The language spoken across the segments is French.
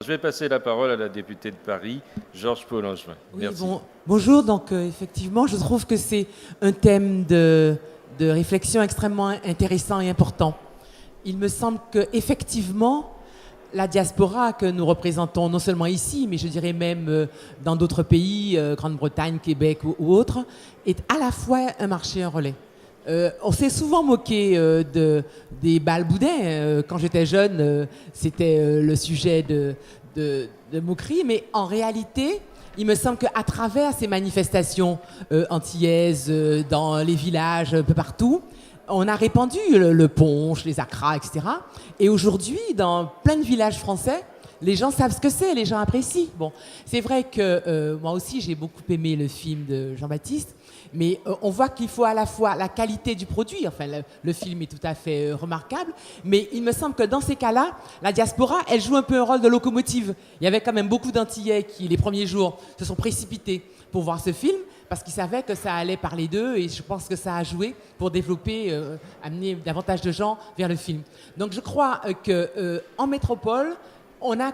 Je vais passer la parole à la députée de Paris, Georges Paul-Langevin. Oui, Merci. bonjour, donc effectivement, je trouve que c'est un thème de réflexion extrêmement intéressant et important. Il me semble qu'effectivement, la diaspora que nous représentons, non seulement ici, mais je dirais même dans d'autres pays, Grande-Bretagne, Québec ou autres, est à la fois un marché et un relais. On s'est souvent moqué des balboudins. Quand j'étais jeune, c'était le sujet de moquerie. Mais en réalité, il me semble qu'à travers ces manifestations antillaises, dans les villages, un peu partout, on a répandu le punch, les acras, etc. Et aujourd'hui, dans plein de villages français, les gens savent ce que c'est, les gens apprécient. Bon, c'est vrai que moi aussi, j'ai beaucoup aimé le film de Jean-Baptiste, mais on voit qu'il faut à la fois la qualité du produit, enfin le film est tout à fait remarquable, mais il me semble que dans ces cas-là, la diaspora, elle joue un peu un rôle de locomotive. Il y avait quand même beaucoup d'Antillais qui, les premiers jours, se sont précipités pour voir ce film, parce qu'ils savaient que ça allait parler d'eux, et je pense que ça a joué pour développer, amener davantage de gens vers le film. Donc je crois qu'en métropole, on a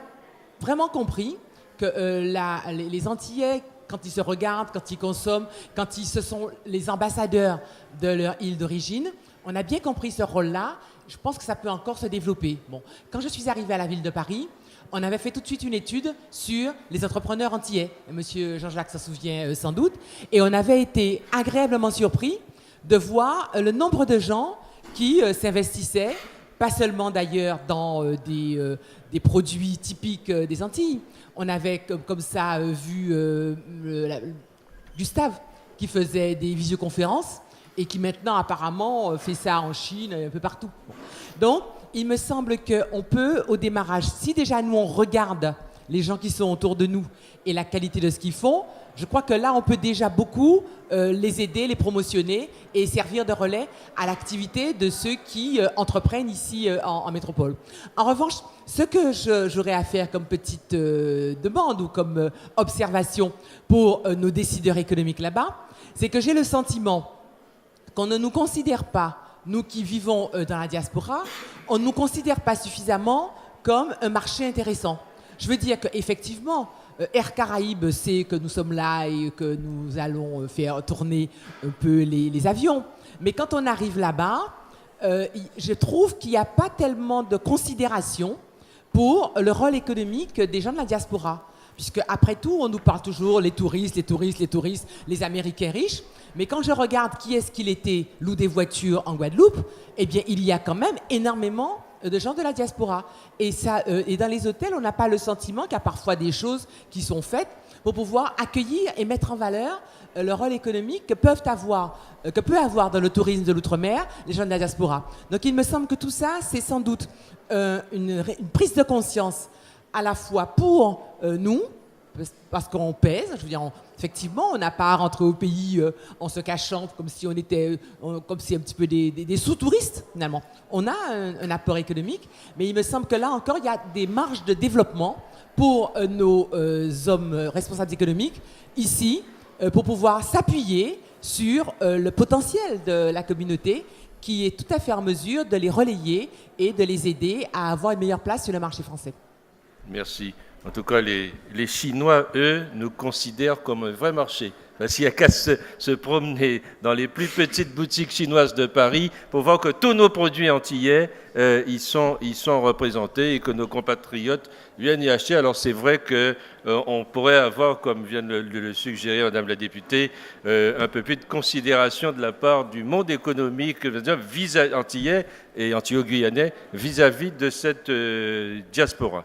vraiment compris que les Antillais, quand ils se regardent, quand ils consomment, quand ils se sont les ambassadeurs de leur île d'origine, on a bien compris ce rôle-là. Je pense que ça peut encore se développer. Bon, quand je suis arrivée à la ville de Paris, on avait fait tout de suite une étude sur les entrepreneurs antillais. Monsieur Jean-Jacques s'en souvient sans doute. Et on avait été agréablement surpris de voir le nombre de gens qui s'investissaient, pas seulement d'ailleurs dans des produits typiques des Antilles. On avait comme ça vu Gustave qui faisait des visioconférences et qui maintenant apparemment fait ça en Chine et un peu partout. Bon. Donc, il me semble qu'on peut, au démarrage, si déjà nous on regarde les gens qui sont autour de nous et la qualité de ce qu'ils font, je crois que là on peut déjà beaucoup les aider, les promotionner et servir de relais à l'activité de ceux qui entreprennent ici en métropole. En revanche, ce que j'aurais à faire comme petite demande ou comme observation pour nos décideurs économiques là-bas, c'est que j'ai le sentiment qu'on ne nous considère pas, nous qui vivons dans la diaspora, on ne nous considère pas suffisamment comme un marché intéressant. Je veux dire qu'effectivement, Air Caraïbes sait que nous sommes là et que nous allons faire tourner un peu les avions. Mais quand on arrive là-bas, je trouve qu'il n'y a pas tellement de considération pour le rôle économique des gens de la diaspora. Puisque après tout, on nous parle toujours les touristes, les Américains riches. Mais quand je regarde qui est-ce qu'il était loue des voitures en Guadeloupe, eh bien, il y a quand même énormément de gens de la diaspora. Et dans les hôtels, on n'a pas le sentiment qu'il y a parfois des choses qui sont faites pour pouvoir accueillir et mettre en valeur le rôle économique que peut avoir dans le tourisme de l'outre-mer les gens de la diaspora. Donc il me semble que tout ça, c'est sans doute une prise de conscience à la fois pour nous, parce qu'on pèse, je veux dire, effectivement, on n'a pas à rentrer au pays en se cachant comme si on était comme si un petit peu des sous-touristes, finalement. On a un apport économique, mais il me semble que là encore, il y a des marges de développement pour nos hommes responsables économiques, ici, pour pouvoir s'appuyer sur le potentiel de la communauté qui est tout à fait en mesure de les relayer et de les aider à avoir une meilleure place sur le marché français. Merci. En tout cas, les Chinois, eux, nous considèrent comme un vrai marché. Parce qu'il n'y a qu'à se promener dans les plus petites boutiques chinoises de Paris pour voir que tous nos produits antillais, ils sont représentés et que nos compatriotes viennent y acheter. Alors c'est vrai qu'on pourrait avoir, comme vient de le suggérer Madame la députée, un peu plus de considération de la part du monde économique antillais et antillo-guyanais vis-à-vis de cette diaspora.